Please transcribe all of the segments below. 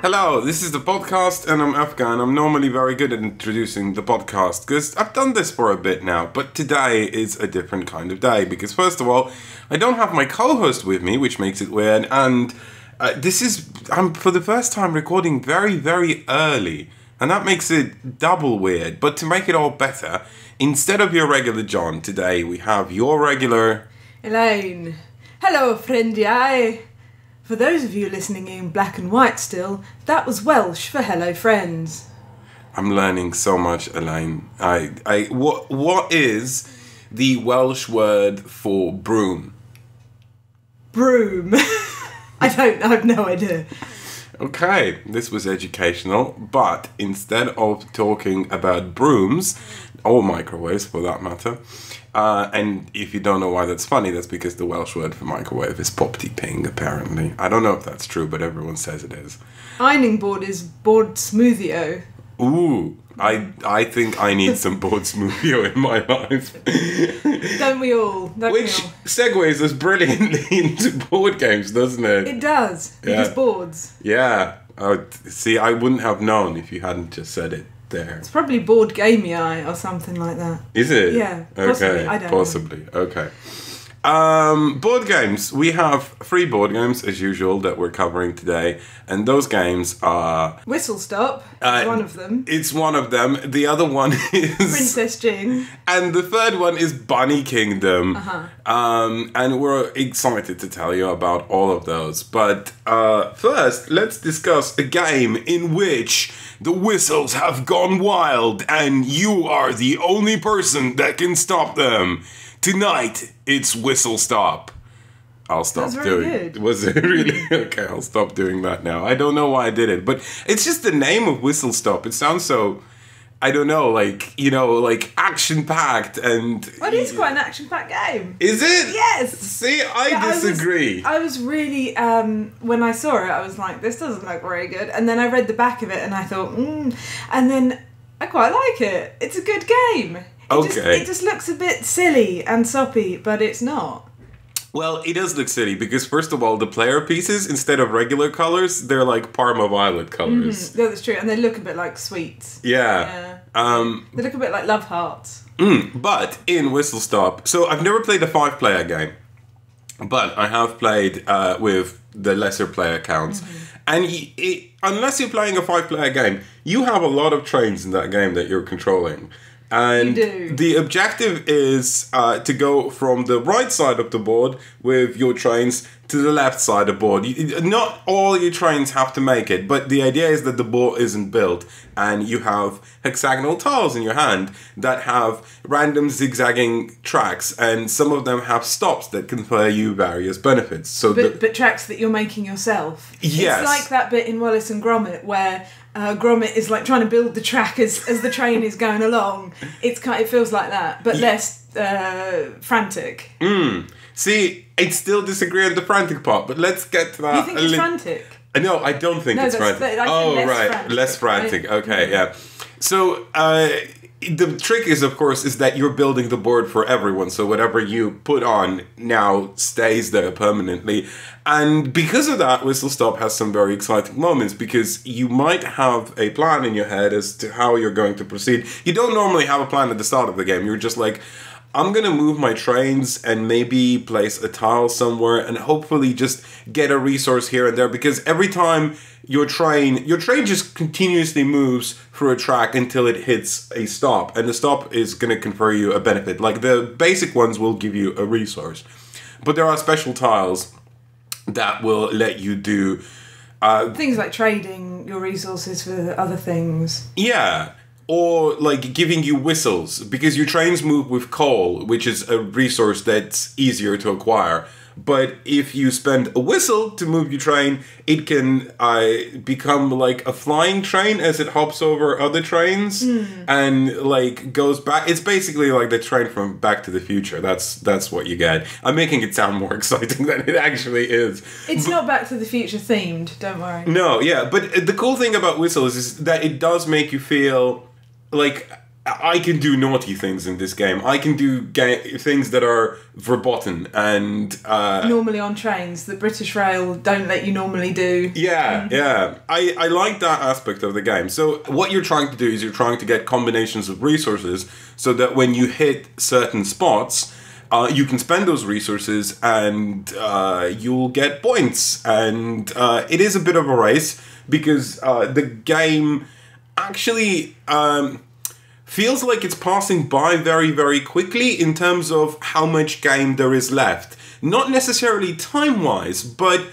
Hello, this is the podcast and I'm Efka, and I'm normally very good at introducing the podcast because I've done this for a bit now, but today is a different kind of day because first of all, I don't have my co-host with me, which makes it weird, and I'm for the first time recording very, very early, and that makes it double weird, but to make it all better, instead of your regular John, today we have your regular... Elaine. Hello, friendy eye. For those of you listening in black and white still, that was Welsh for hello friends. I'm learning so much, Elaine. What is the Welsh word for broom? Broom. I have no idea. Okay, this was educational, but instead of talking about brooms, or microwaves for that matter, and if you don't know why that's funny, that's because the Welsh word for microwave is popty ping, apparently. I don't know if that's true, but everyone says it is. Ironing board is board smoothio. Ooh, I think I need some board smoothio in my life. Don't we all? Which segues us brilliantly into board games, doesn't it? It does, because boards. Yeah. See, I wouldn't have known if you hadn't just said it there. It's probably board gamey eye or something like that. Is it? Yeah, possibly. Okay, I don't possibly. Okay. Board games. We have 3 board games, as usual, that we're covering today. And those games are... Whistlestop is one of them. It's one of them. The other one is... Princess Jing. And the third one is Bunny Kingdom. And we're excited to tell you about all of those. But first, let's discuss a game in which the whistles have gone wild and you are the only person that can stop them. Tonight, it's Whistlestop. I'll stop doing it. Was it really? Okay, I'll stop doing that now. I don't know why I did it, but it's just the name of Whistlestop. It sounds so, I don't know, like action-packed and... Well, it is quite an action-packed game. Is it? Yes. See, I disagree. I was really, when I saw it, I was like, this doesn't look very good. And then I read the back of it and I thought, And then I quite like it. It's a good game. It just looks a bit silly and soppy, but it's not. Well, it does look silly because, first of all, the player pieces, instead of regular colours, they're like Parma Violet colours. No, that's true. And they look a bit like sweets. Yeah. They look a bit like love hearts. But in Whistlestop... So, I've never played a 5-player game. But I have played with the lesser player counts. And unless you're playing a 5-player game, you have a lot of trains in that game that you're controlling. And the objective is to go from the right side of the board with your trains to the left side of the board. Not all your trains have to make it, but the idea is that the board isn't built and you have hexagonal tiles in your hand that have random zigzagging tracks, and some of them have stops that confer you various benefits. So but tracks that you're making yourself. Yes. It's like that bit in Wallace and Gromit where... Gromit is like trying to build the track as the train is going along. It feels like that, but less frantic. See, I still disagree on the frantic part, but let's get to that. You think it's frantic? No, I don't think it's frantic. Less frantic. Okay, yeah. So the trick is, of course, is that you're building the board for everyone. So whatever you put on now stays there permanently. And because of that, Whistlestop has some very exciting moments because you might have a plan in your head as to how you're going to proceed. You don't normally have a plan at the start of the game. You're just like, I'm going to move my trains and maybe place a tile somewhere and hopefully just get a resource here and there, because every time your train just continuously moves through a track until it hits a stop, and the stop is going to confer you a benefit. Like the basic ones will give you a resource, but there are special tiles that will let you do things like trading your resources for other things. Yeah. Or like giving you whistles, because your trains move with coal, which is a resource that's easier to acquire. But if you spend a whistle to move your train, it can become like a flying train as it hops over other trains and like goes back. It's basically like the train from Back to the Future. That's what you get. I'm making it sound more exciting than it actually is. It's not Back to the Future themed, don't worry. No, yeah, but the cool thing about whistles is that it does make you feel like I can do naughty things in this game. I can do things that are verboten and... normally on trains. The British Rail don't let you normally do. Yeah. I like that aspect of the game. So what you're trying to do is you're trying to get combinations of resources so that when you hit certain spots, you can spend those resources and you'll get points. And it is a bit of a race because the game actually... feels like it's passing by very, very quickly in terms of how much game there is left. Not necessarily time-wise, but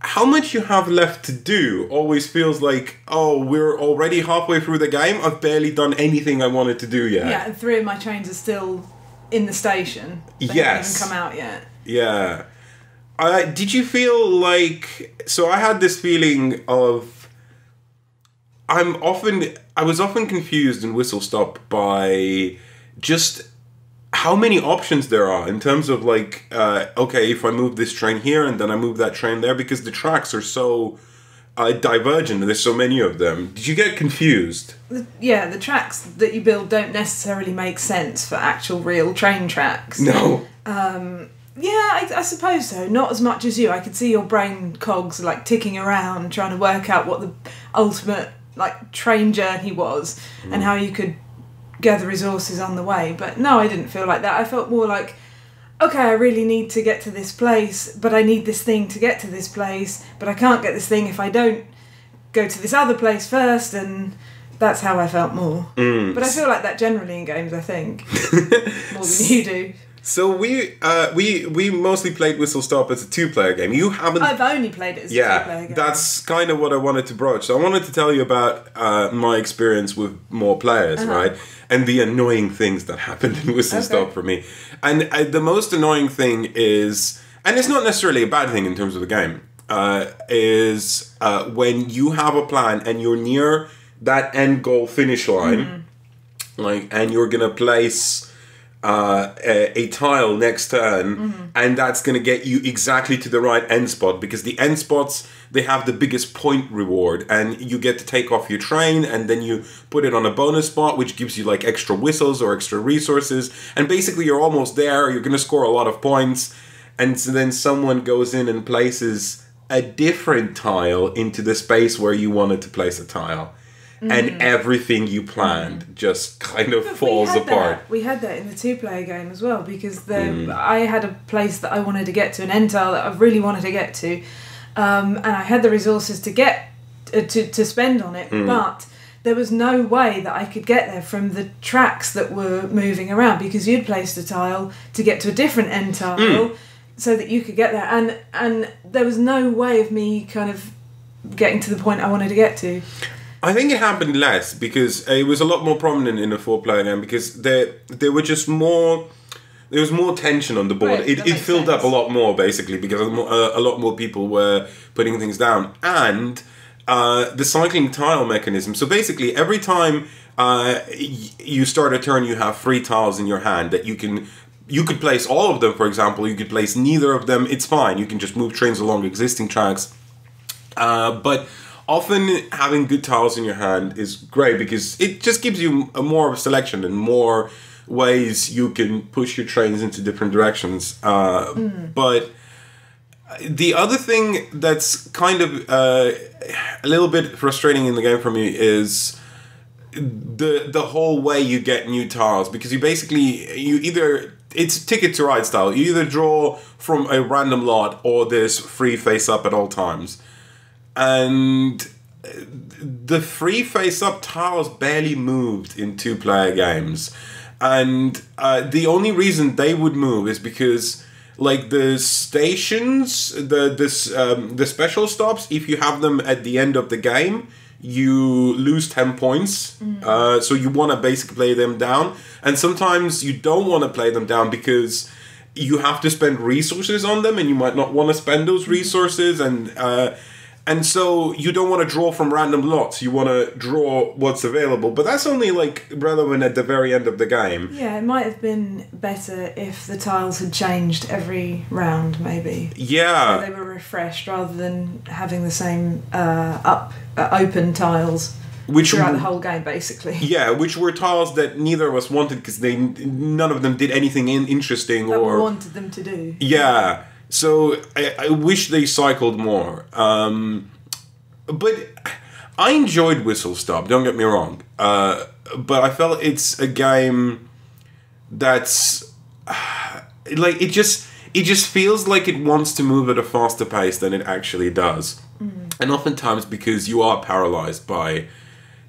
how much you have left to do always feels like, oh, we're already halfway through the game. I've barely done anything I wanted to do yet. Yeah, and 3 of my trains are still in the station. They haven't even come out yet. Yeah. Did you feel like... So I had this feeling of... I was often confused in Whistlestop by just how many options there are in terms of like, okay, if I move this train here and then I move that train there, because the tracks are so divergent and there's so many of them. Did you get confused? Yeah, the tracks that you build don't necessarily make sense for actual real train tracks. No. Yeah, I suppose so. Not as much as you. I could see your brain cogs like ticking around trying to work out what the ultimate like train journey was and how you could gather resources on the way. But no, I didn't feel like that. I felt more like, okay, I really need to get to this place, but I need this thing to get to this place, but I can't get this thing if I don't go to this other place first, and that's how I felt more. But I feel like that generally in games, I think. More than you do. So we mostly played Whistlestop as a 2-player game. You haven't... I've only played it as a 2-player game. Yeah, that's kind of what I wanted to broach. So I wanted to tell you about my experience with more players, right? And the annoying things that happened in Whistlestop for me. And the most annoying thing is... And it's not necessarily a bad thing in terms of the game. Is when you have a plan and you're near that end goal finish line, like, and you're going to place... a tile next turn, and that's going to get you exactly to the right end spot, because the end spots, they have the biggest point reward, and you get to take off your train and then you put it on a bonus spot which gives you like extra whistles or extra resources, and basically you're almost there, you're going to score a lot of points, and so then someone goes in and places a different tile into the space where you wanted to place a tile. And everything you planned just kind of falls apart. We had that in the 2-player game as well, because I had a place that I wanted to get to, an end tile that I really wanted to get to, and I had the resources to get to spend on it, but there was no way that I could get there from the tracks that were moving around, because you'd placed a tile to get to a different end tile so that you could get there, and there was no way of me kind of getting to the point I wanted to get to. I think it happened less because it was a lot more prominent in a 4-player game, because there were just more... There was more tension on the board. Right, it filled up a lot more, basically, because a lot more people were putting things down. And the cycling tile mechanism. So basically, every time you start a turn, you have 3 tiles in your hand that you can... You could place all of them, for example. You could place neither of them. It's fine. You can just move trains along existing tracks. But... often having good tiles in your hand is great, because it just gives you more of a selection and more ways you can push your trains into different directions. But the other thing that's kind of a little bit frustrating in the game for me is the whole way you get new tiles, because it's ticket to ride style. You either draw from a random lot or there's free face up at all times. And the free face-up tiles barely moved in 2-player games. And the only reason they would move is because, like, the stations, the special stops, if you have them at the end of the game, you lose 10 points. So you want to basically play them down. And sometimes you don't want to play them down because you have to spend resources on them, and you might not want to spend those resources, and so you don't want to draw from random lots. You want to draw what's available. But that's only like relevant at the very end of the game. Yeah, it might have been better if the tiles had changed every round, maybe. Yeah. So they were refreshed rather than having the same open tiles. throughout the whole game, basically. Yeah, which were tiles that neither of us wanted because none of them did anything interesting that or we wanted them to do. Yeah, so I wish they cycled more. But I enjoyed Whistlestop. Don't get me wrong. But I felt it's a game that's like it just feels like it wants to move at a faster pace than it actually does. And oftentimes because you are paralyzed by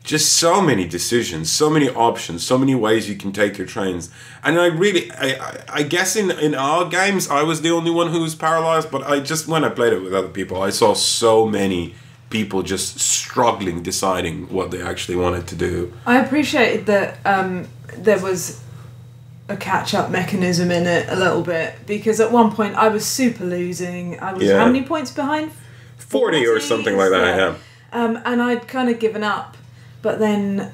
just so many decisions, so many options, so many ways you can take your trains. And I guess in our games, I was the only one who was paralyzed, but when I played it with other people, I saw so many people just struggling, deciding what they actually wanted to do. I appreciated that there was a catch-up mechanism in it a little bit, because at one point I was super losing. I was how many points behind? 40 or something like that, yeah. And I'd kind of given up. But then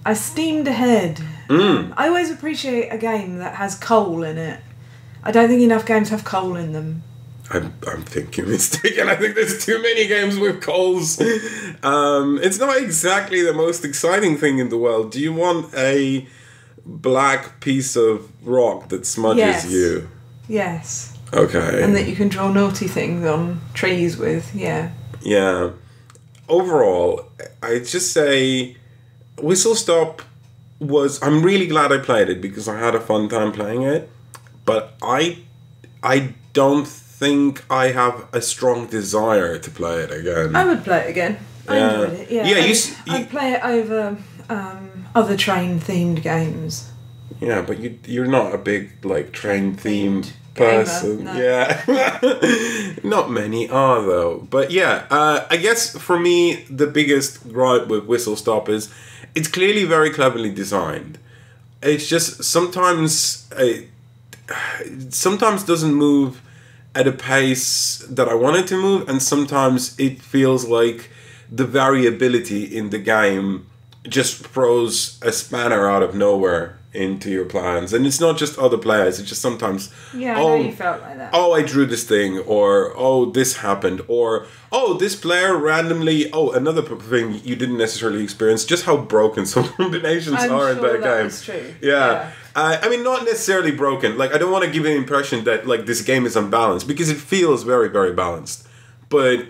I steamed ahead. I always appreciate a game that has coal in it. I don't think enough games have coal in them. I think you're mistaken. I think there's too many games with coals. It's not exactly the most exciting thing in the world. Do you want a black piece of rock that smudges you? Yes. Okay. And that you can draw naughty things on trees with, yeah. Yeah. Overall, I'd just say Whistlestop I'm really glad I played it because I had a fun time playing it, but I don't think I have a strong desire to play it again. I would play it again. I enjoyed it, yeah. I'd play it over other train-themed games. Yeah, but you're not a big, like, train-themed person. No. Yeah. Not many are, though. But yeah, I guess for me, the biggest gripe with Whistlestop is it's clearly very cleverly designed. It's just sometimes doesn't move at a pace that I want it to move, and sometimes it feels like the variability in the game just throws a spanner out of nowhere into your plans. And it's not just other players, it's just sometimes I know you felt like that. I drew this thing, or this happened, or this player randomly another thing you didn't necessarily experience, just how broken some combinations are in that game. That's true. Yeah. I mean, not necessarily broken. Like, I don't want to give the impression that like this game is unbalanced, because it feels very, very balanced. But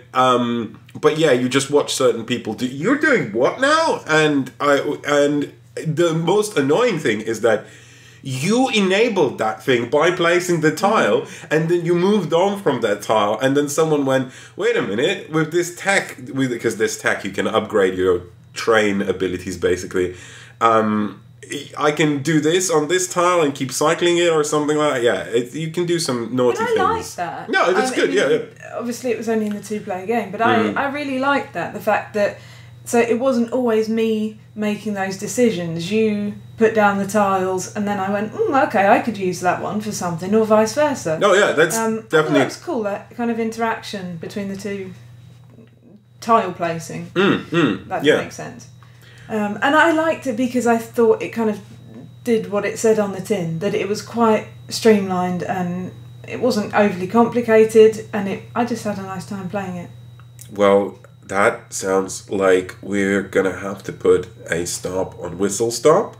yeah, you just watch certain people you're doing what now? And the most annoying thing is that you enabled that thing by placing the tile, and then you moved on from that tile, and then someone went, wait a minute, with this tech, because this tech you can upgrade your train abilities basically. I can do this on this tile and keep cycling it or something like that. Yeah, you can do some naughty things. I like that. No, that's good, yeah. Obviously it was only in the 2-player game, but I really liked that. The fact that, so it wasn't always me making those decisions. You put down the tiles and then I went, okay, I could use that one for something, or vice versa. No, yeah, that's definitely... That's cool, that kind of interaction between the two tile placing. That makes sense. And I liked it because I thought it kind of did what it said on the tin, that it was quite streamlined and it wasn't overly complicated, and I just had a nice time playing it. Well, that sounds like we're gonna have to put a stop on Whistlestop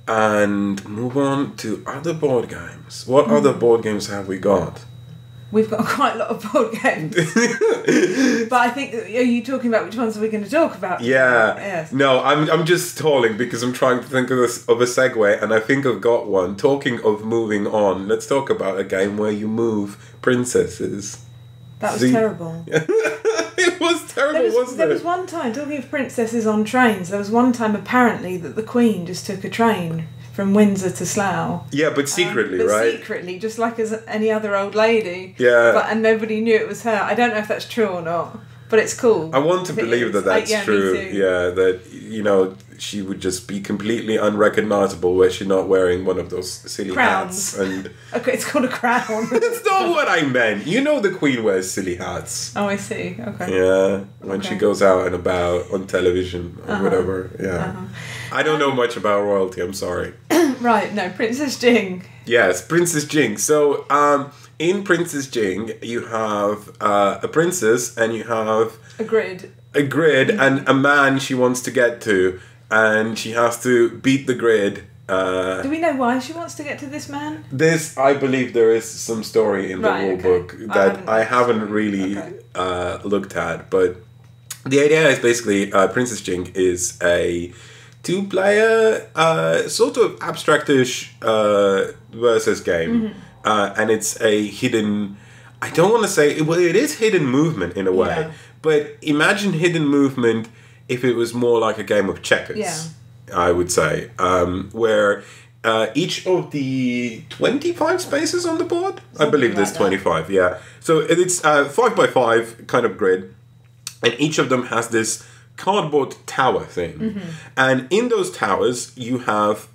and move on to other board games. What other board games have we got? We've got quite a lot of board games. But I think, are you talking about which ones are we going to talk about? Yeah. Yes. No, I'm just stalling because I'm trying to think of a segue, and I think I've got one. Talking of moving on, let's talk about a game where you move princesses. That was terrible. It was terrible, wasn't it? There was one time, talking of princesses on trains, there was one time apparently that the Queen just took a train from Windsor to Slough. Yeah, but secretly, right? Secretly, just like as any other old lady. Yeah. And nobody knew it was her. I don't know if that's true or not, but it's cool. I want to believe that that's true. Me too. Yeah, that, she would just be completely unrecognizable where she's not wearing one of those silly crowns. Hats. And okay, it's called a crown. That's not what I meant. The Queen wears silly hats. Oh, I see. Okay. Yeah, when she goes out and about on television or whatever. Yeah. I don't know much about royalty, I'm sorry. Right, no, Princess Jing. Yes, Princess Jing. So, in Princess Jing, you have a princess and you have... A grid. a grid and a man she wants to get to, and she has to beat the grid. Do we know why she wants to get to this man? I believe there is some story in the rule book that I haven't really looked at, but the idea is basically Princess Jing is a 2-player sort of abstractish versus game, and it's a hidden. I don't want to say it is hidden movement in a way, but imagine hidden movement if it was more like a game of checkers. Yeah. I would say, where each of the 25 spaces on the board, something I believe there's 25, yeah. So it's 5x5 kind of grid, and each of them has this cardboard tower thing. And in those towers, you have,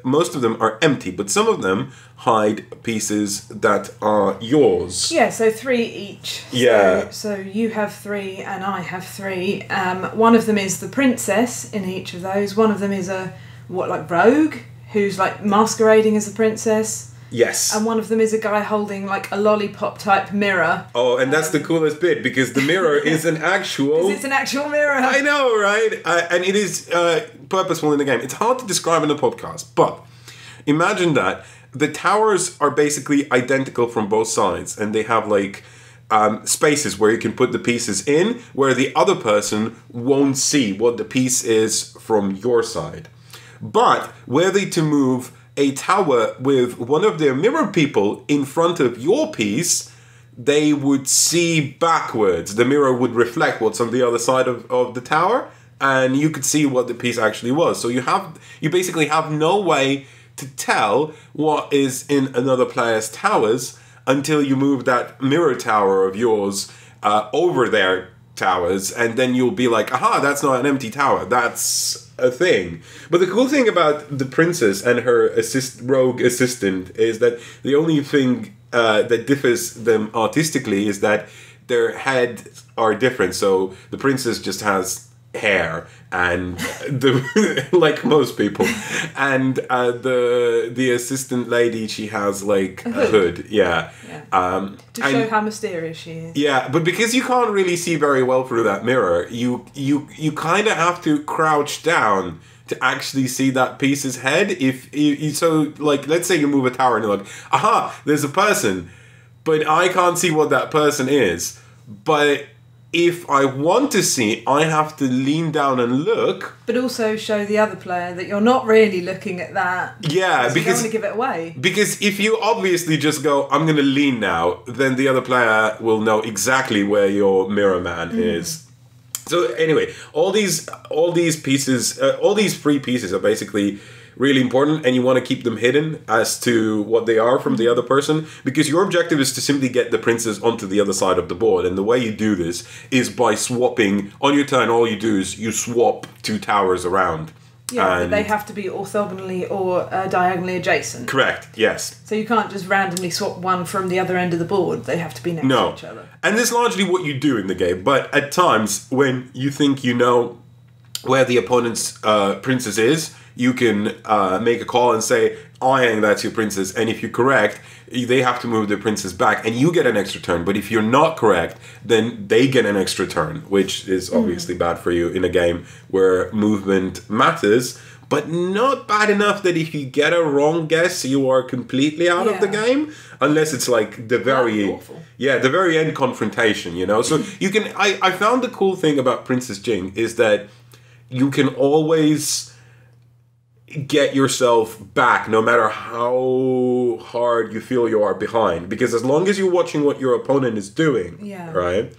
most of them are empty, but some of them hide pieces that are yours. Yeah, so 3 each. Yeah. So you have 3 and I have 3. One of them is the princess in each of those. One of them is a, rogue, who's like masquerading as a princess. Yes. And one of them is a guy holding like a lollipop type mirror. Oh, and that's the coolest bit, because the mirror is an actual... Because it's an actual mirror. I know, right? And it is purposeful in the game. It's hard to describe in a podcast, but imagine that the towers are basically identical from both sides, and they have like spaces where you can put the pieces in, where the other person won't see what the piece is from your side. But were they to move a tower with one of their mirror people in front of your piece, they would see backwards. The mirror would reflect what's on the other side of the tower, and you could see what the piece actually was. So you basically have no way to tell what is in another player's towers until you move that mirror tower of yours over their towers, and then you'll be like, aha, that's not an empty tower, that's a thing. But the cool thing about the princess and her rogue assistant is that the only thing that differs them artistically is that their heads are different. So the princess just has hair, and like most people, and the assistant lady, she has like a hood. Yeah. To show how mysterious she is. Yeah, but because you can't really see very well through that mirror, you kind of have to crouch down to actually see that piece's head. If you so, like, let's say you move a tower and you're like, aha, there's a person, but I can't see what that person is. But if I want to see, I have to lean down and look. But also show the other player that you're not really looking at that. Yeah, because you don't want to give it away. Because if you obviously just go, I'm going to lean now, then the other player will know exactly where your mirror man is. So anyway, all these pieces, all these 3 pieces are basically really important, and you want to keep them hidden as to what they are from the other person, because your objective is to simply get the princess onto the other side of the board. And the way you do this is by swapping. On your turn, all you do is you swap 2 towers around. Yeah, but they have to be orthogonally or diagonally adjacent. Correct, yes. So you can't just randomly swap one from the other end of the board. They have to be next to each other. And that's largely what you do in the game. But at times, when you think you know where the opponent's princess is, you can make a call and say, I think that's your princess, and if you're correct, they have to move their princess back, and you get an extra turn. But if you're not correct, then they get an extra turn, which is obviously bad for you in a game where movement matters, but not bad enough that if you get a wrong guess, you are completely out of the game, unless it's like the very end confrontation, you know? So you can, I found the cool thing about Princess Jing is that you can always get yourself back no matter how hard you feel you are behind, because as long as you're watching what your opponent is doing, right,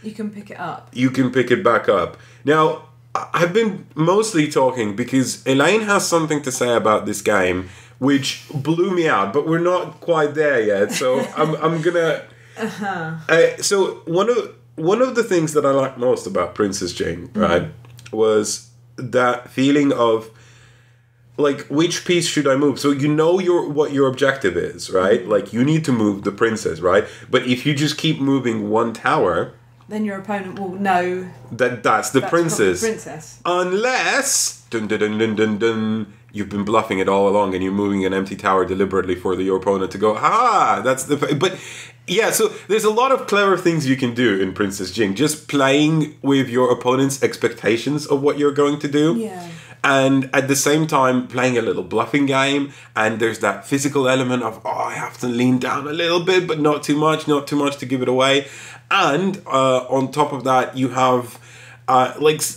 you can pick it up, you can pick it back up. Now I've been mostly talking because Elaine has something to say about this game which blew me out, but we're not quite there yet, so I'm gonna so one of the things that I like most about Princess Jing, right, was that feeling of like, which piece should I move? So you know what your objective is, right? Like, you need to move the princess, right? But if you just keep moving one tower, then your opponent will know that's the princess. The princess. Unless you've been bluffing it all along and you're moving an empty tower deliberately for your opponent to go, that's the... But yeah, so there's a lot of clever things you can do in Princess Jing. Just playing with your opponent's expectations of what you're going to do. Yeah. And at the same time, playing a little bluffing game. And there's that physical element of, I have to lean down a little bit, but not too much to give it away. And on top of that, you have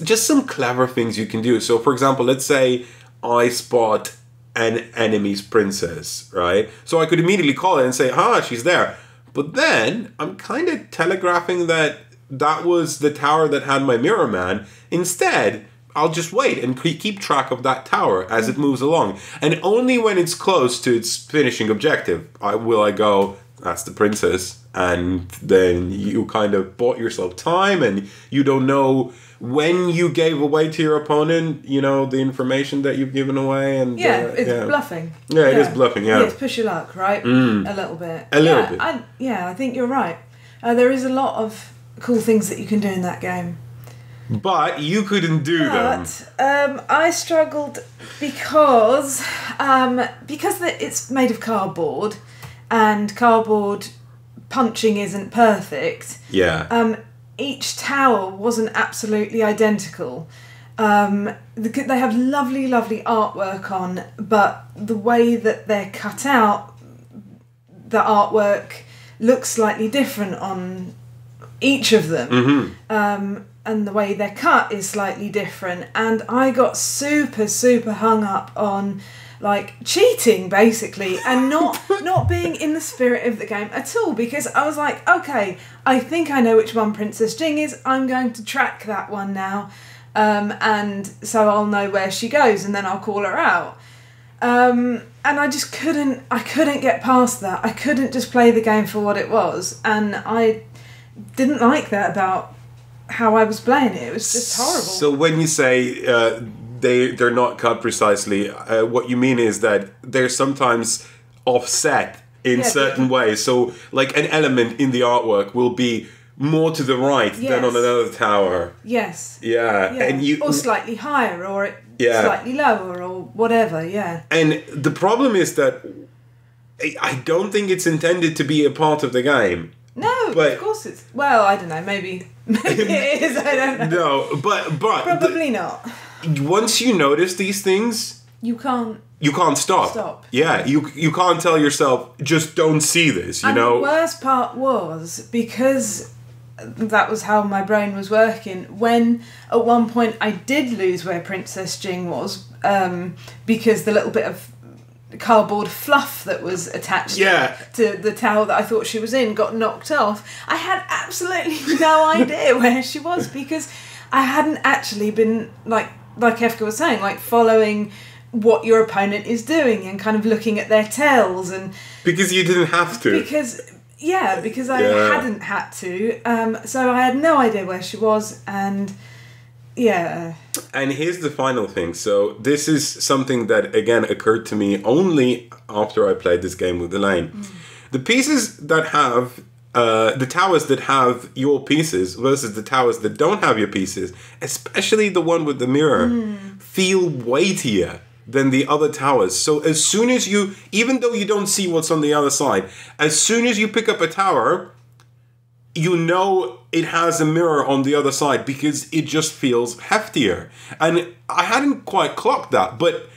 just some clever things you can do. So, for example, let's say I spot an enemy's princess, right? So I could immediately call it and say, she's there. But then I'm kind of telegraphing that was the tower that had my mirror man. Instead, I'll just wait and keep track of that tower as it moves along. And only when it's close to its finishing objective will I go, that's the princess. And then you kind of bought yourself time and you don't know when you gave away to your opponent, the information that you've given away. And it's bluffing. Yeah, it is bluffing, yeah. It's push your luck, right? A little bit. A little bit. I think you're right. There is a lot of cool things that you can do in that game. But you couldn't do them. I struggled because it's made of cardboard and cardboard punching isn't perfect. Yeah. Each tower wasn't absolutely identical. They have lovely, lovely artwork on, but the way that they're cut out, the artwork looks slightly different on each of them. Mm-hmm. And the way they're cut is slightly different. And I got super, super hung up on cheating basically and not being in the spirit of the game at all, because I was like, okay, I think I know which one Princess Jing is. I'm going to track that one now, and so I'll know where she goes and then I'll call her out. And I just couldn't get past that. I couldn't just play the game for what it was, and I didn't like that about how I was playing it. It was just horrible. So when you say they're not cut precisely, what you mean is that they're sometimes offset in certain ways. So like an element in the artwork will be more to the right than on another tower. Yes. Yeah. And or slightly higher or slightly lower or whatever, yeah. And the problem is that I don't think it's intended to be a part of the game. No, but of course it's... Well, I don't know, maybe it is, I don't know. No, but probably not. Once you notice these things, you can't stop. Yeah, you can't tell yourself, just don't see this, you know? The worst part was, because that was how my brain was working, when at one point I did lose where Princess Jing was, because the little bit of cardboard fluff that was attached to the tower that I thought she was in got knocked off. I had absolutely no idea where she was, because I hadn't actually been, like Efka was saying, following what your opponent is doing and kind of looking at their tails. And because you didn't have to. Because I hadn't had to. So I had no idea where she was, and yeah. And here's the final thing. So this is something that, again, occurred to me only after I played this game with Elaine. The pieces that have... the towers that have your pieces versus the towers that don't have your pieces, especially the one with the mirror, feel weightier than the other towers. So as soon as you, even though you don't see what's on the other side, as soon as you pick up a tower, you know it has a mirror on the other side because it just feels heftier. And I hadn't quite clocked that, but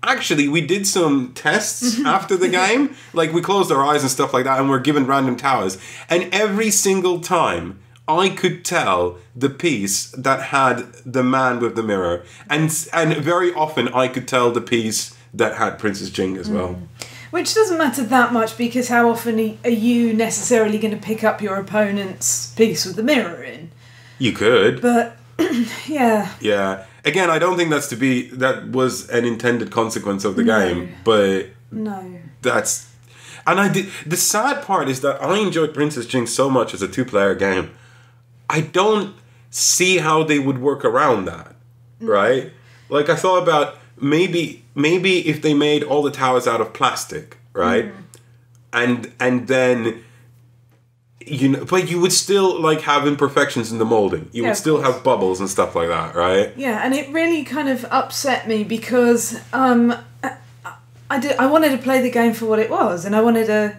actually, we did some tests after the game. We closed our eyes and stuff like that, and we're given random towers. And every single time, I could tell the piece that had the man with the mirror. And very often, I could tell the piece that had Princess Jing as well. Which doesn't matter that much, because how often are you necessarily going to pick up your opponent's piece with the mirror in? You could. But, yeah. Yeah. Again, I don't think that was an intended consequence of the game, but that's... And the sad part is that I enjoyed Princess Jing so much as a 2-player game. I don't see how they would work around that, right? I thought about maybe if they made all the towers out of plastic, right? And then... but you would still have imperfections in the molding. You would still have bubbles and stuff like that, right? Yeah, and it really kind of upset me because I wanted to play the game for what it was, and I wanted to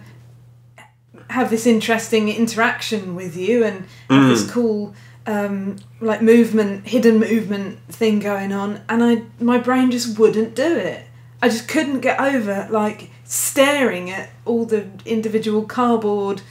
have this interesting interaction with you and have this cool like hidden movement thing going on, and my brain just wouldn't do it. I just couldn't get over like staring at all the individual cardboard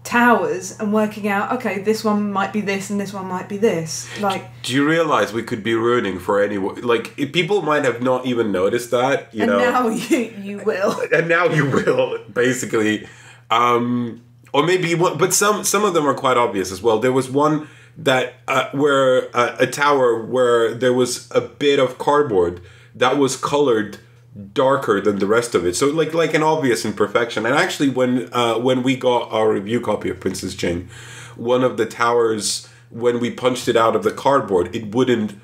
towers and working out, okay, this one might be this and this one might be this. Like, do you realize we could be ruining for anyone? Like, people might have not even noticed that, you know. Now you will. And now you will, basically. Or maybe but some of them are quite obvious as well. There was one that where a tower where there was a bit of cardboard that was colored darker than the rest of it, so like an obvious imperfection. And actually, when we got our review copy of Princess Jing, one of the towers, when we punched it out of the cardboard, it wouldn't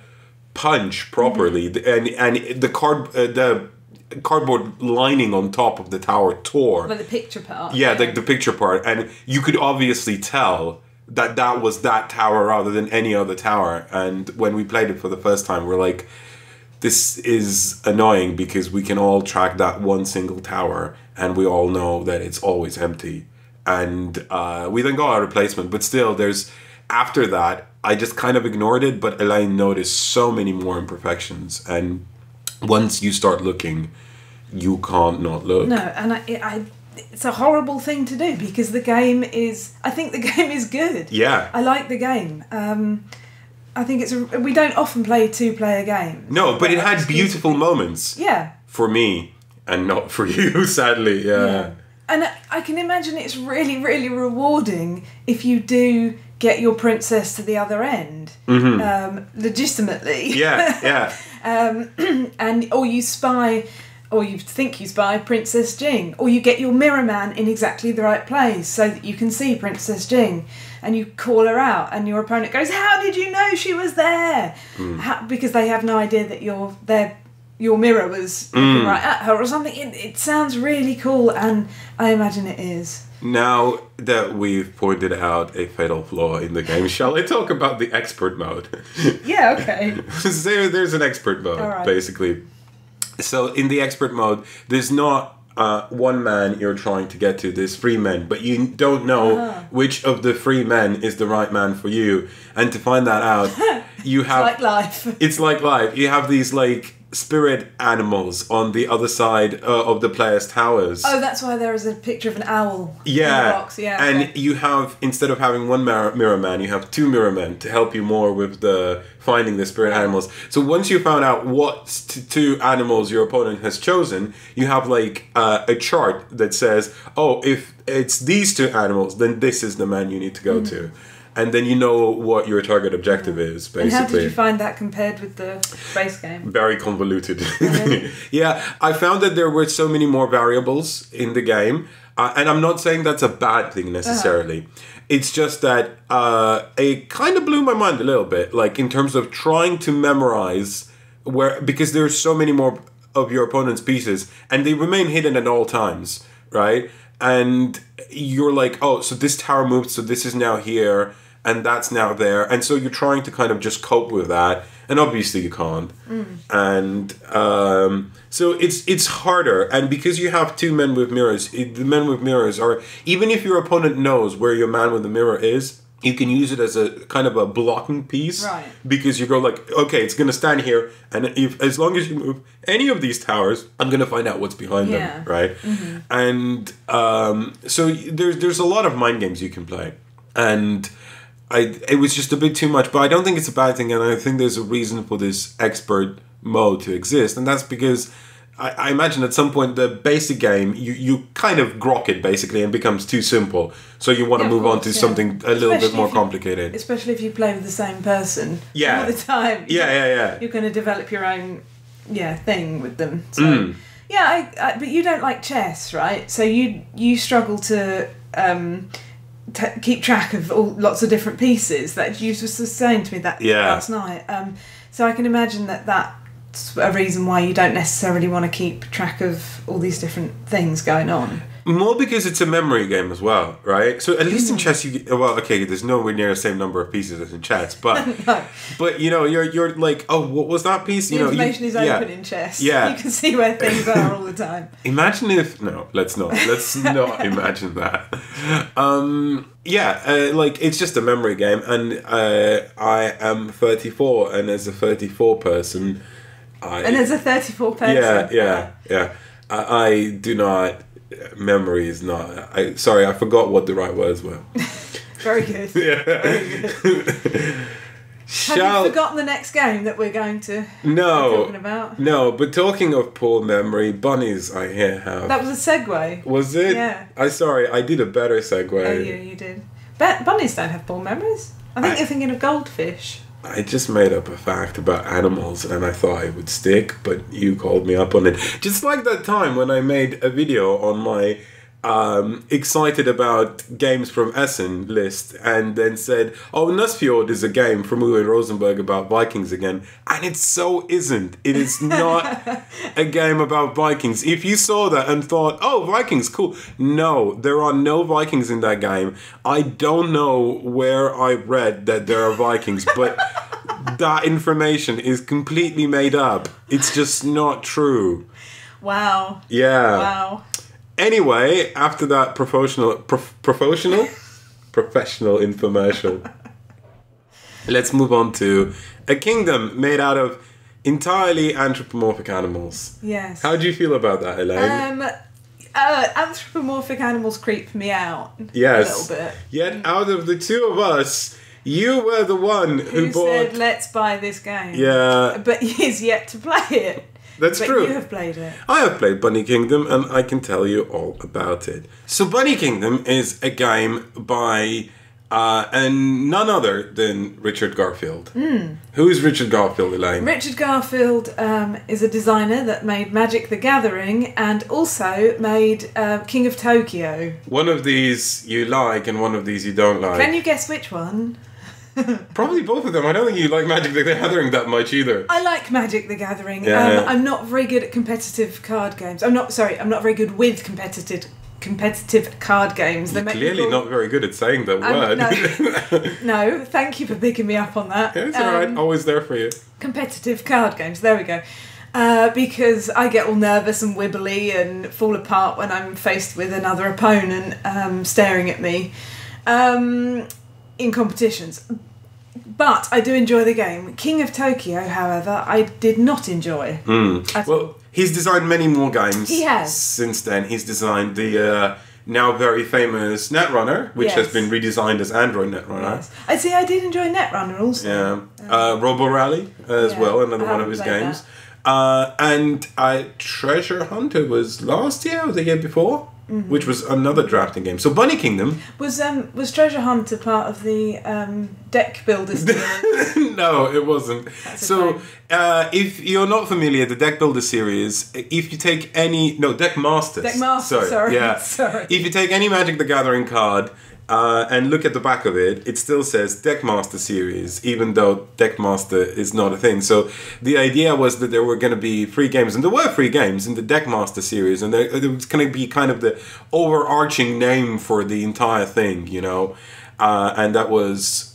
punch properly, and the cardboard lining on top of the tower tore. Like the picture part. Yeah, the picture part, and you could obviously tell that was that tower rather than any other tower. And when we played it for the first time, we're like, this is annoying because we can all track that one single tower and we all know that it's always empty. And we then got a replacement, but still after that, I just kind of ignored it, but Elaine noticed so many more imperfections, and once you start looking, you can't not look. No, and it's a horrible thing to do because I think the game is good. Yeah. I like the game. I think we don't often play 2-player games. No, but it had beautiful moments. Yeah. For me, and not for you, sadly. Yeah. And I can imagine it's really, really rewarding if you do get your princess to the other end, legitimately. Yeah. Or you spy, or you think you spy Princess Jing, or you get your mirror man in exactly the right place so that you can see Princess Jing, and you call her out, and your opponent goes, "How did you know she was there?" Because they have no idea that your mirror was looking right at her or something. It sounds really cool, and I imagine it is. Now that we've pointed out a fatal flaw in the game, shall I talk about the expert mode? Yeah, okay. There's an expert mode, basically. So in the expert mode, there's not one man you're trying to get to. There's 3 men, but you don't know which of the 3 men is the right man for you. And to find that out, you have... It's like life. It's like life. You have these, like, spirit animals on the other side of the player's towers. Oh, that's why there is a picture of an owl in the box. Yeah, and you have, instead of having one mirror man, you have 2 mirror men to help you more with the finding the spirit animals. So once you found out what 2 animals your opponent has chosen, you have like a chart that says, oh, if it's these 2 animals, then this is the man you need to go to. And then you know what your target objective is, basically. And how did you find that compared with the base game? Very convoluted. Yeah, I found that there were so many more variables in the game. And I'm not saying that's a bad thing necessarily. It's just that it kind of blew my mind a little bit. Like, in terms of trying to memorize because there's so many more of your opponent's pieces. And they remain hidden at all times, right? And you're like, oh, so this tower moved, so this is now here. And that's now there. And so you're trying to kind of just cope with that. And obviously you can't. And so it's harder. And because you have 2 men with mirrors, the men with mirrors are... Even if your opponent knows where your man with the mirror is, you can use it as a kind of a blocking piece. Right. Because you go like, okay, it's going to stand here. And as long as you move any of these towers, I'm going to find out what's behind them. Right? And so there's a lot of mind games you can play. And... it was just a bit too much, but I don't think it's a bad thing, and I think there's a reason for this expert mode to exist, and that's because I imagine at some point the basic game, you kind of grok it, basically, and becomes too simple, so you want to move on to something a little bit more complicated. Especially if you play with the same person all the time. Yeah. You're going to develop your own thing with them. So, but you don't like chess, right? So you struggle to... keep track of lots of different pieces that you were saying to me that last night. So I can imagine that a reason why you don't necessarily want to keep track of all these different things going on. More because it's a memory game as well, right? So at least in chess, there's nowhere near the same number of pieces as in chess, but no. But you're like, oh, what was that piece? The information is open in chess. Yeah, you can see where things are all the time. Imagine if let's not imagine that. It's just a memory game, and I am 34, and as a 34 person, as a 34 person, I do not. Memory is not. I forgot what the right words were. Very good. Yeah. Very good. Have you forgotten the next game that we're going to be talking about? No, but talking of poor memory, bunnies I hear have. That was a segue. Was it? Yeah. I did a better segue. Oh, you did. But bunnies don't have poor memories. I think you're thinking of goldfish. I just made up a fact about animals and I thought it would stick, but you called me up on it. Just like that time when I made a video on my excited about games from Essen list and then said, oh, Nussfjord is a game from Uwe Rosenberg about Vikings again. And it so isn't. It is not a game about Vikings. If you saw that and thought, oh, Vikings, cool. No, there are no Vikings in that game. I don't know where I read that there are Vikings, but that information is completely made up. It's just not true. Wow. Yeah. Wow. Anyway, after that professional infomercial, let's move on to a kingdom made out of entirely anthropomorphic animals. Yes. How do you feel about that, Elaine? Anthropomorphic animals creep me out. Yes. A little bit. Yet out of the two of us, you were the one who said, let's buy this game. Yeah. But he's yet to play it. That's true. You have played it. I have played Bunny Kingdom and I can tell you all about it. So Bunny Kingdom is a game by and none other than Richard Garfield. Who is Richard Garfield, Elaine? Richard Garfield is a designer that made Magic the Gathering and also made King of Tokyo. One of these you like and one of these you don't like. Can you guess which one? Probably both of them. I don't think you like Magic the Gathering that much either. I like Magic the Gathering. Yeah. I'm not very good at competitive card games. I'm not very good with competitive card games. You're clearly not very good at saying that word. No, thank you for picking me up on that. Yeah, it's alright. Always there for you. Competitive card games. There we go. Because I get all nervous and wibbly and fall apart when I'm faced with another opponent staring at me. In competitions. But I do enjoy the game. King of Tokyo, however, I did not enjoy. Well, he's designed many more games. He has. Since then, he's designed the now very famous Netrunner, which has been redesigned as Android Netrunner. Yes. I did enjoy Netrunner also. Yeah. Robo Rally as well, another one of his games. And Treasure Hunter was last year or the year before? Which was another drafting game. So Bunny Kingdom was Treasure Hunter part of the deck builder series? No, it wasn't. So if you're not familiar, the deck builder series, if you take any Deck Masters. Sorry. If you take any Magic the Gathering card and look at the back of it, it still says Deckmaster series, even though Deckmaster is not a thing. So the idea was that there were going to be free games, and there were free games in the Deckmaster series, and there was going to be kind of the overarching name for the entire thing, and that was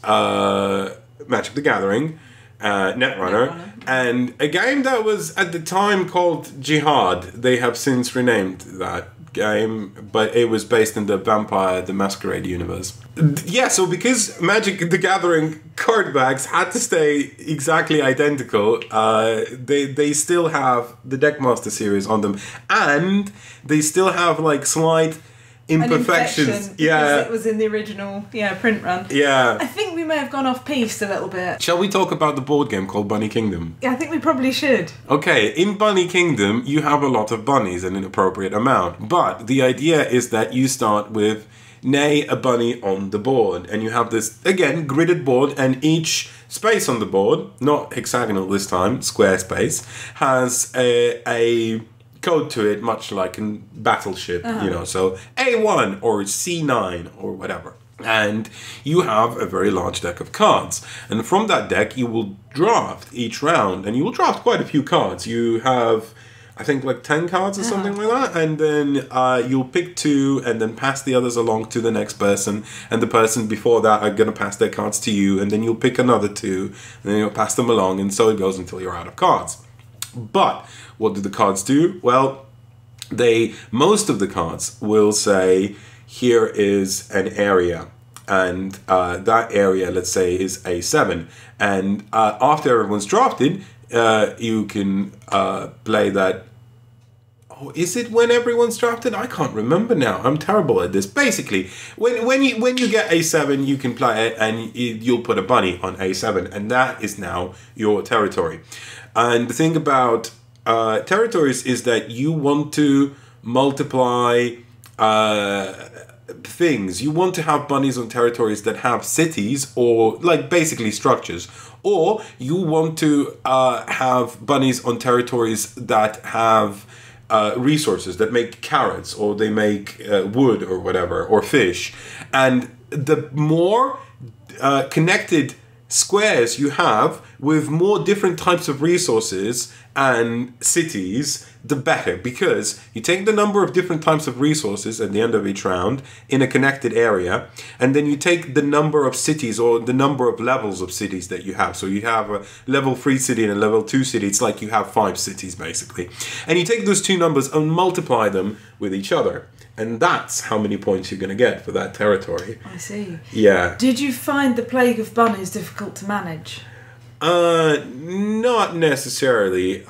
Magic the Gathering, Netrunner, and a game that was at the time called Jihad. They have since renamed that game, but it was based in the Vampire the Masquerade universe. So because Magic the Gathering card backs had to stay exactly identical, they still have the Deckmaster series on them, and they still have slight imperfections. Because it was in the original print run. Yeah. I think we may have gone off piste a little bit. Shall we talk about the board game called Bunny Kingdom? Yeah, I think we probably should. Okay, in Bunny Kingdom you have a lot of bunnies, an inappropriate amount, but the idea is that you start with a bunny on the board, and you have this again gridded board, and each space on the board, not hexagonal this time, square space, has a code to it, much like in Battleship, so A1 or C9 or whatever. And you have a very large deck of cards. And from that deck, you will draft each round. And you will draft quite a few cards. You have, I think, like 10 cards or something like that. And then you'll pick 2 and then pass the others along to the next person. And the person before that are going to pass their cards to you. And then you'll pick another 2. And then you'll pass them along. And so it goes until you're out of cards. But what do the cards do? Well, most of the cards will say, here is an area, and that area, let's say, is A7. And after everyone's drafted, you can play that. Oh, is it when everyone's drafted? I can't remember now. I'm terrible at this. Basically, when you get A7, you can play it, and you'll put a bunny on A7, and that is now your territory. And the thing about territories is that you want to multiply things. You want to have bunnies on territories that have cities or like basically structures, or you want to have bunnies on territories that have resources, that make carrots, or they make wood or whatever, or fish. And the more connected squares you have with more different types of resources and cities, the better, because you take the number of different types of resources at the end of each round in a connected area, and then you take the number of cities or the number of levels of cities that you have. So you have a level 3 city and a level 2 city. It's like you have 5 cities basically, and you take those two numbers and multiply them with each other, and that's how many points you're going to get for that territory. I see. Yeah. Did you find the Plague of Bunnies difficult to manage? Not necessarily.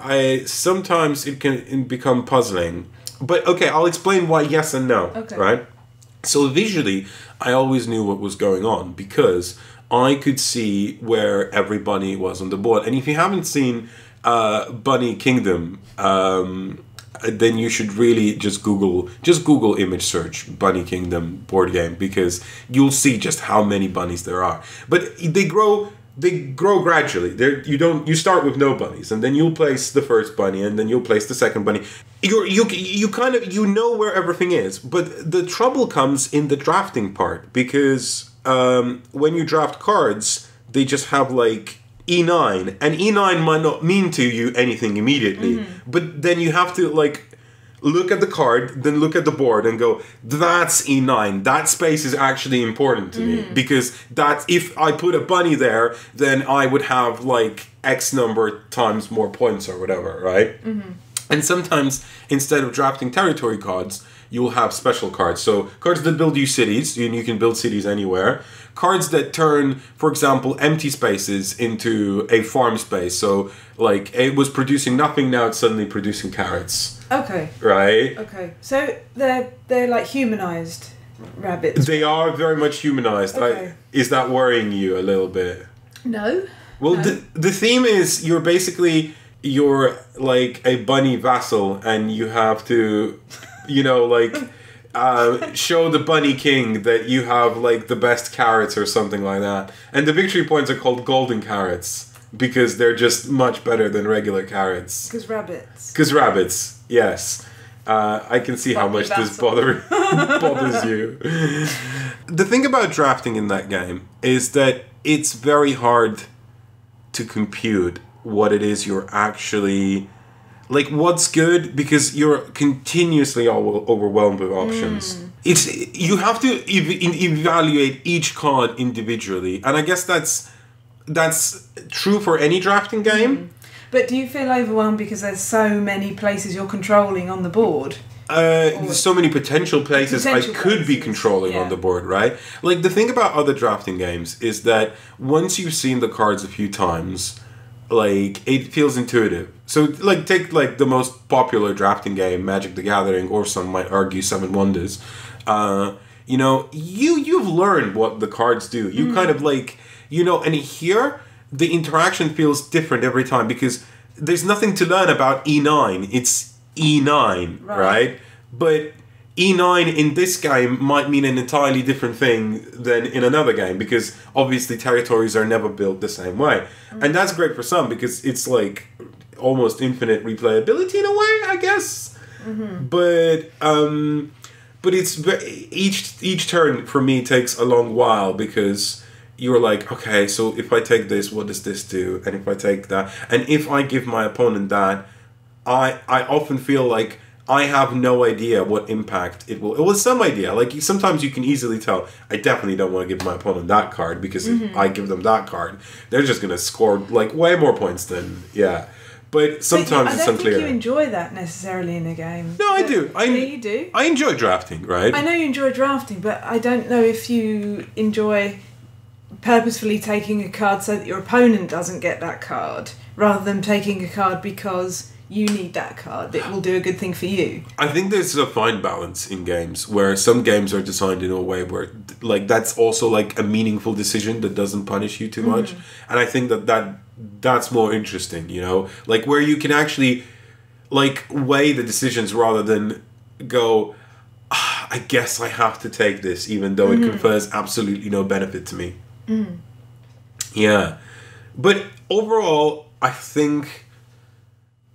Sometimes it can become puzzling. But okay, I'll explain why yes and no. Okay. Right? So visually, I always knew what was going on because I could see where every bunny was on the board. And if you haven't seen Bunny Kingdom, then you should really just Google image search Bunny Kingdom board game, because you'll see just how many bunnies there are. But they grow gradually. You start with no bunnies, and then you'll place the first bunny, and then you'll place the second bunny. You kind of know where everything is. But the trouble comes in the drafting part, because when you draft cards, they just have like E9, and E9 might not mean to you anything immediately, but then you have to like look at the card, then look at the board and go, that's E9. That space is actually important to me, because if I put a bunny there, then I would have like X number times more points or whatever, right? And sometimes instead of drafting territory cards, you'll have special cards. So cards that build you cities, and you can build cities anywhere. Cards that turn, for example, empty spaces into a farm space. So like it was producing nothing, now it's suddenly producing carrots. Okay. Right? Okay. So they're like humanized rabbits. They are very much humanized. Okay. Is that worrying you a little bit? No. Well, no. The theme is you're like a bunny vassal, and you have to, show the Bunny King that you have like the best carrots or something like that. And the victory points are called golden carrots because they're just much better than regular carrots. Because rabbits, yes. I can see how much this bothers you. The thing about drafting in that game is that it's very hard to compute what it is you're actually... Like, what's good, because you're continuously overwhelmed with options. You have to evaluate each card individually, and I guess that's true for any drafting game. But do you feel overwhelmed because there's so many places you're controlling on the board? There's so many potential places I could be controlling on the board, right? Like, the thing about other drafting games is that once you've seen the cards a few times, like, it feels intuitive. So, like, take, like, the most popular drafting game, Magic the Gathering, or some might argue Seven Wonders. You've learned what the cards do. You kind of, like, and here, the interaction feels different every time, because there's nothing to learn about E9. It's E9, right? But E9 in this game might mean an entirely different thing than in another game, because obviously territories are never built the same way. And that's great for some, because it's like almost infinite replayability in a way, I guess. But but it's each turn for me takes a long while because you're like, okay, so if I take this, what does this do? And if I take that, and if I give my opponent that, I often feel like I have no idea what impact it will. It was some idea. Like sometimes you can easily tell. I definitely don't want to give my opponent that card because if I give them that card, they're just gonna score like way more points than But sometimes it's unclear. I don't think you enjoy that necessarily in a game. No, I do. You do. I enjoy drafting, right? I know you enjoy drafting, but I don't know if you enjoy purposefully taking a card so that your opponent doesn't get that card, rather than taking a card because you need that card that will do a good thing for you. I think there's a fine balance in games where some games are designed in a way where like that's also like a meaningful decision that doesn't punish you too much. And I think that's more interesting, you know? Like where you can actually like weigh the decisions rather than go, I guess I have to take this even though it confers absolutely no benefit to me. Yeah. But overall, I think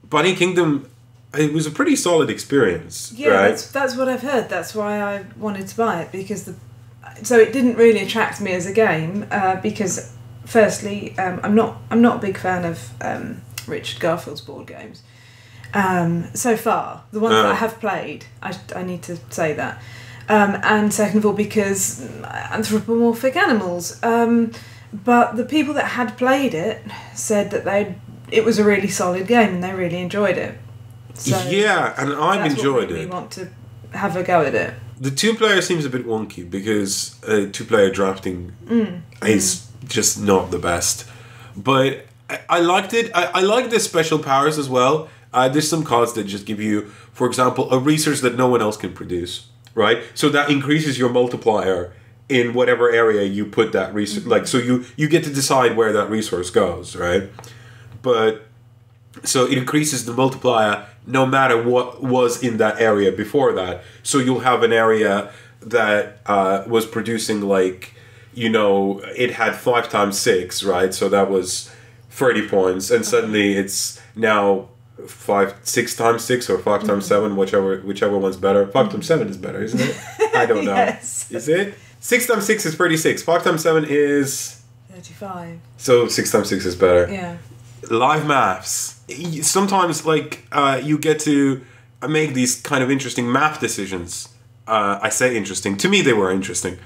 Bunny Kingdom, it was a pretty solid experience. Yeah, right? That's what I've heard. That's why I wanted to buy it, because so it didn't really attract me as a game because firstly, I'm not a big fan of Richard Garfield's board games. So far, the ones that I have played, I need to say that. And second of all, because anthropomorphic animals. But the people that had played it said that it was a really solid game and they really enjoyed it. So yeah, and I've enjoyed it. We want to have a go at it. The 2-player seems a bit wonky because 2-player drafting is just not the best. But I liked it. I like the special powers as well. There's some cards that just give you, for example, a resource that no one else can produce, right? So that increases your multiplier in whatever area you put that resource. Like, so you get to decide where that resource goes, right? But so it increases the multiplier no matter what was in that area before that. So you'll have an area that was producing like, you know, it had 5 times 6, right? So that was 30 points, and suddenly it's now 6 times 6 or 5 times 7, whichever one's better. 5 times 7 is better, isn't it? I don't know. Yes. Is it? 6 times 6 is 36. 5 times 7 is 35. So 6 times 6 is better. Yeah. Live maths. Sometimes, like, you get to make these kind of interesting math decisions. I say interesting. To me, they were interesting.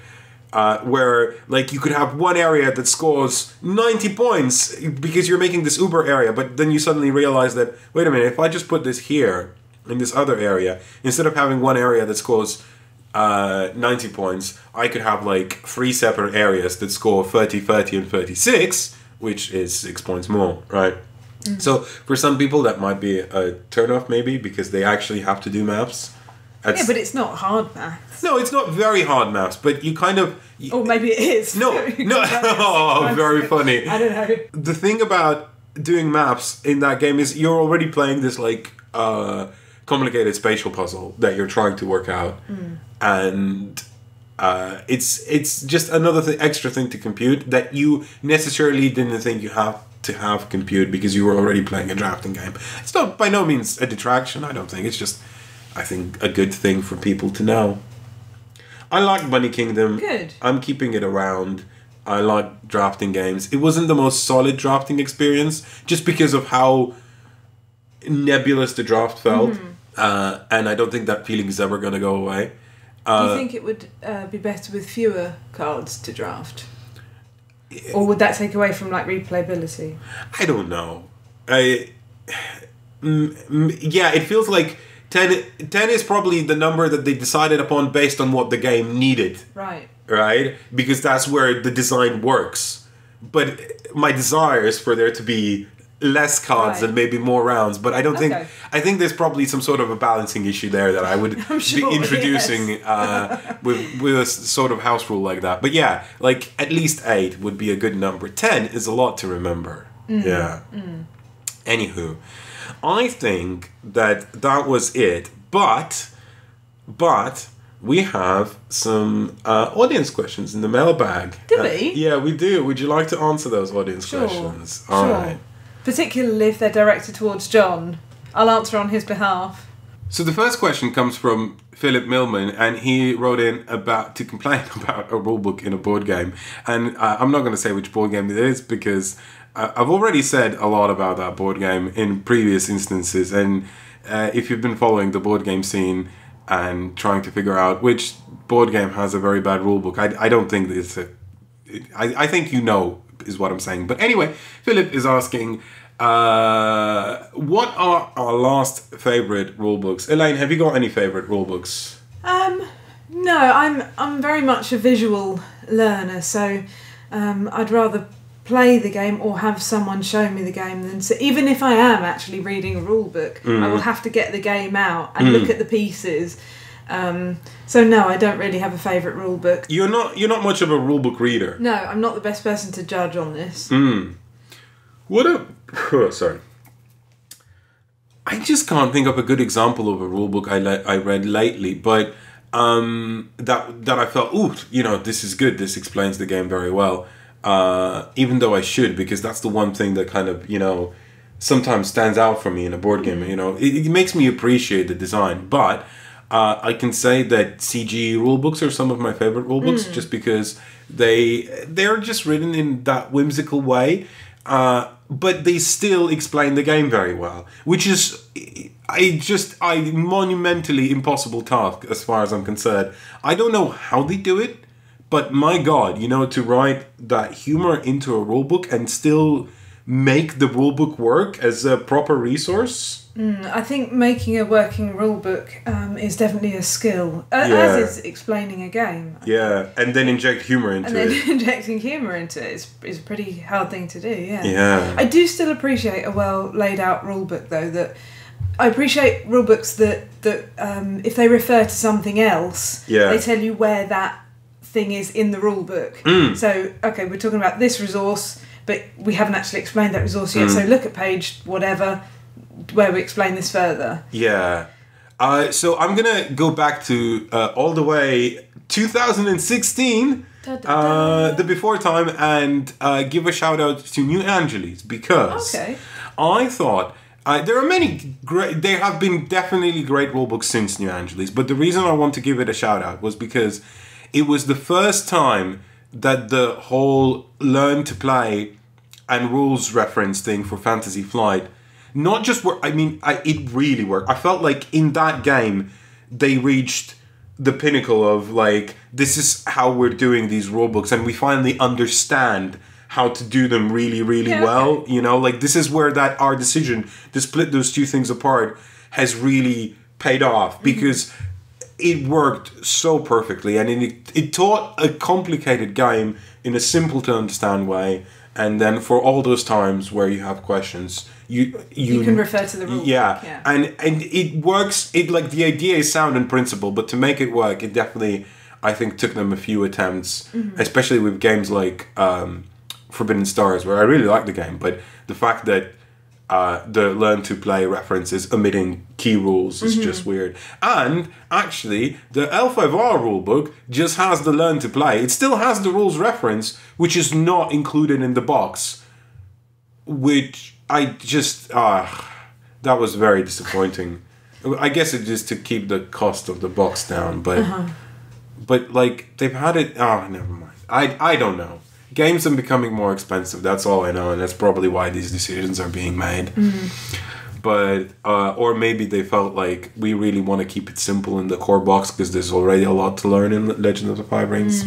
Where, like, you could have one area that scores 90 points because you're making this uber area, but then you suddenly realize that, wait a minute, if I just put this here, in this other area, instead of having one area that scores 90 points, I could have, like, 3 separate areas that score 30, 30, and 36, which is 6 points more, right? Mm-hmm. So for some people that might be a turn-off maybe because they actually have to do maths. Yeah, but it's not hard maths. No, it's not very hard maths, but you kind of... Or maybe it is. No. Oh, very funny. I don't know. The thing about doing maths in that game is you're already playing this, like, complicated spatial puzzle that you're trying to work out. And... it's just another extra thing to compute that you necessarily didn't think you have to have compute because you were already playing a drafting game. It's not by no means a detraction, I don't think. It's just, I think, a good thing for people to know. I like Bunny Kingdom. Good. I'm keeping it around. I like drafting games. It wasn't the most solid drafting experience just because of how nebulous the draft felt. And I don't think that feeling is ever going to go away. Do you think it would be better with fewer cards to draft? Or would that take away from, like, replayability? I don't know. Yeah, it feels like 10 is probably the number that they decided upon based on what the game needed. Right. Right? Because that's where the design works. But my desire is for there to be less cards and maybe more rounds, but I don't think... I think there's probably some sort of a balancing issue there that I would be introducing with a sort of house rule like that. But yeah, like at least 8 would be a good number. 10 is a lot to remember. Yeah. Anywho, I think that was it, but we have some audience questions in the mailbag. Do we? Yeah, we do. Would you like to answer those audience questions? All right. Particularly if they're directed towards Jon. I'll answer on his behalf. So the first question comes from Philip Millman, and he wrote in to complain about a rulebook in a board game. And I'm not going to say which board game it is because I've already said a lot about that board game in previous instances. And if you've been following the board game scene and trying to figure out which board game has a very bad rulebook, I don't think it's I think you know is what I'm saying. But anyway, Philip is asking, what are our last favourite rulebooks? Elaine, have you got any favourite rulebooks? No, I'm very much a visual learner, so I'd rather play the game or have someone show me the game than even if I am actually reading a rulebook, I will have to get the game out and look at the pieces. So no, I don't really have a favourite rulebook. You're not much of a rulebook reader. No, I'm not the best person to judge on this. Sorry. I just can't think of a good example of a rulebook I read lately, but that I felt, this is good. This explains the game very well. Even though I should, because that's the one thing that kind of, sometimes stands out for me in a board game. It makes me appreciate the design. But I can say that CG rulebooks are some of my favorite rulebooks, just because they're just written in that whimsical way. But they still explain the game very well, which is a monumentally impossible task as far as I'm concerned. I don't know how they do it, but my God, to write that humor into a rulebook and still make the rulebook work as a proper resource. I think making a working rulebook is definitely a skill, as is explaining a game. Yeah, and then inject humour into it. And then injecting humour into it is a pretty hard thing to do, Yeah. I do still appreciate a well laid out rulebook, though. That I appreciate rulebooks that if they refer to something else, they tell you where that thing is in the rulebook. So, okay, we're talking about this resource, but we haven't actually explained that resource yet. So look at page whatever, where we explain this further. Yeah. So I'm going to go back to all the way 2016, the before time, and give a shout out to New Angeles, because I thought there are many there have been definitely great rulebooks since New Angeles, but the reason I want to give it a shout out was because it was the first time that the whole learn to play and rules reference thing for Fantasy Flight not just worked. I mean, it really worked. I felt like in that game they reached the pinnacle of like, this is how we're doing these rulebooks, and we finally understand how to do them really, really well. Like this is where our decision to split those two things apart has really paid off, because it worked so perfectly, and it taught a complicated game in a simple to understand way. And then for all those times where you have questions, you can refer to the rule. Yeah. And it works. It like the idea is sound in principle, but to make it work, it definitely, I think, took them a few attempts, especially with games like Forbidden Stars, where I really like the game, but the fact that the learn to play reference is omitting key rules is just weird. And actually, the L5R rulebook just has the learn to play. It still has the rules reference, which is not included in the box, which I just that was very disappointing. I guess it's just to keep the cost of the box down, but like they've had it. Never mind. I don't know. Games are becoming more expensive. That's all I know, and that's probably why these decisions are being made. But or maybe they felt like we really want to keep it simple in the core box because there's already a lot to learn in Legend of the Five Rings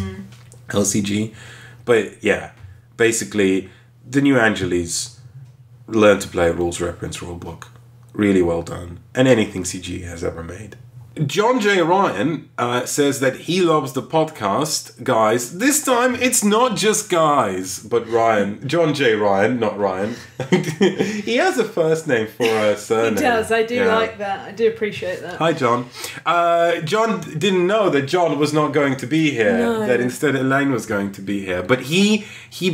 LCG. But yeah, basically, the New Angeles learn to play rules reference rulebook, really well done, and anything CG has ever made. John J. Ryan says that he loves the podcast, guys. This time, it's not just guys, but Ryan. John J. Ryan, not Ryan. He has a first name for a surname. He does. I do like that. I do appreciate that. Hi, John. John didn't know that John was not going to be here. No. That instead Elaine was going to be here. But he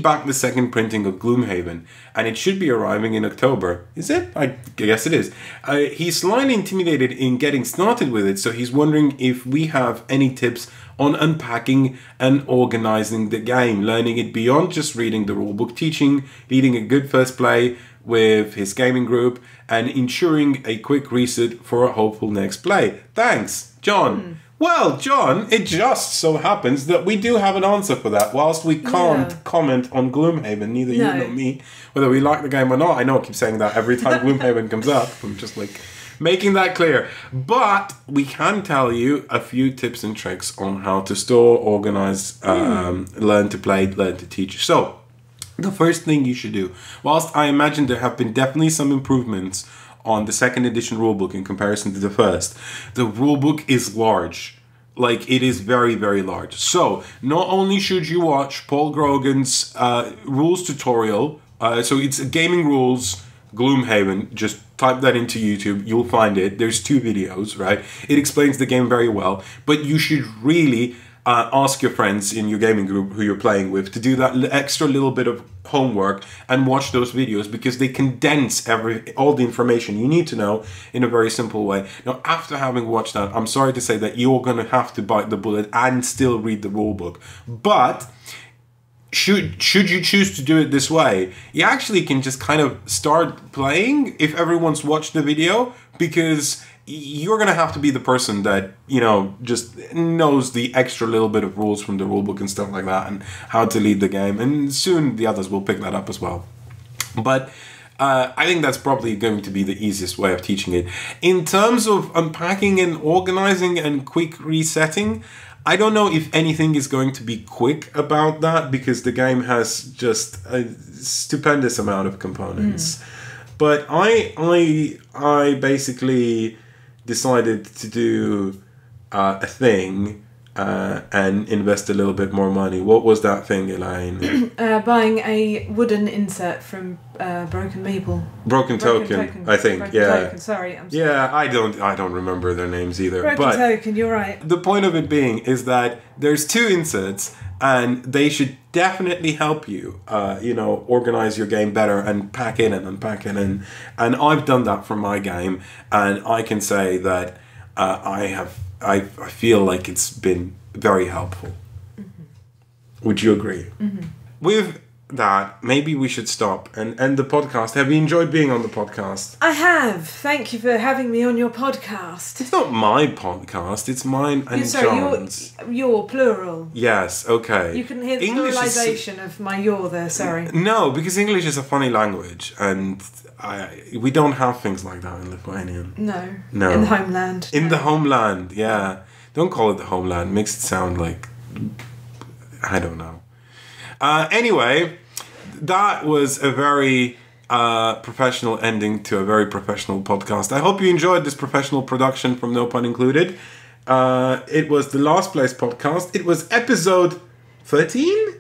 backed the second printing of Gloomhaven, and it should be arriving in October. Is it? I guess it is. He's slightly intimidated in getting started with it, so he's wondering if we have any tips on unpacking and organizing the game, learning it beyond just reading the rulebook, teaching, leading a good first play with his gaming group, and ensuring a quick reset for a hopeful next play. Thanks, Jon. Well, Jon, it just so happens that we do have an answer for that. Whilst we can't comment on Gloomhaven, neither you nor me, whether we like the game or not. I know I keep saying that every time Gloomhaven comes up. I'm just like making that clear. But we can tell you a few tips and tricks on how to store, organize, learn to play, learn to teach. So, the first thing you should do, whilst I imagine there have been definitely some improvements on the second edition rulebook in comparison to the first, the rulebook is large. Like, it is very, very large. So, not only should you watch Paul Grogan's rules tutorial, so it's gaming rules, Gloomhaven, just type that into YouTube, you'll find it. There's 2 videos, right? It explains the game very well, but you should really ask your friends in your gaming group who you're playing with to do that extra little bit of homework and watch those videos, because they condense all the information you need to know in a very simple way. Now, after having watched that, I'm sorry to say that you're going to have to bite the bullet and still read the rulebook. But should you choose to do it this way, you actually can just kind of start playing if everyone's watched the video, because you're going to have to be the person that, you know, just knows the extra little bit of rules from the rulebook and stuff like that, and how to lead the game. And soon the others will pick that up as well. But I think that's probably going to be the easiest way of teaching it. In terms of unpacking and organizing and quick resetting, I don't know if anything is going to be quick about that, because the game has just a stupendous amount of components. But I basically decided to do a thing and invest a little bit more money. What was that thing, Elaine? Buying a wooden insert from Broken Meeple. Broken Token, I think. Broken Token. Sorry, I'm sorry. Yeah, I don't remember their names either. Broken Token, you're right. The point of it being is that there's 2 inserts, and they should definitely help you, organize your game better and pack in and unpack it. And I've done that for my game, and I can say that I feel like it's been very helpful. Would you agree? With that, maybe we should stop and end the podcast. Have you enjoyed being on the podcast? I have. Thank you for having me on your podcast. It's not my podcast, it's mine and Jon's. Your plural. Yes, okay. You couldn't hear the pluralization of my your there, sorry. No, because English is a funny language, and we don't have things like that in Lithuanian. No. In the homeland. In the homeland, yeah. Don't call it the homeland. It makes it sound like, I don't know. Anyway, that was a very professional ending to a very professional podcast. I hope you enjoyed this professional production from No Pun Included. It was the Last Place podcast. It was episode 13?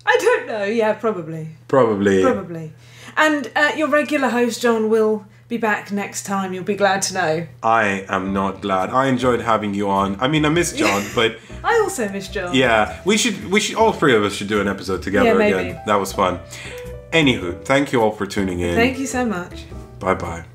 I don't know. Yeah, probably. Probably. And your regular host, Jon, will be back next time. You'll be glad to know. I am not glad. I enjoyed having you on. I mean, I miss Jon, but I also miss Jon. Yeah, we should all 3 of us should do an episode together again. That was fun. Anywho, thank you all for tuning in. Thank you so much. Bye-bye.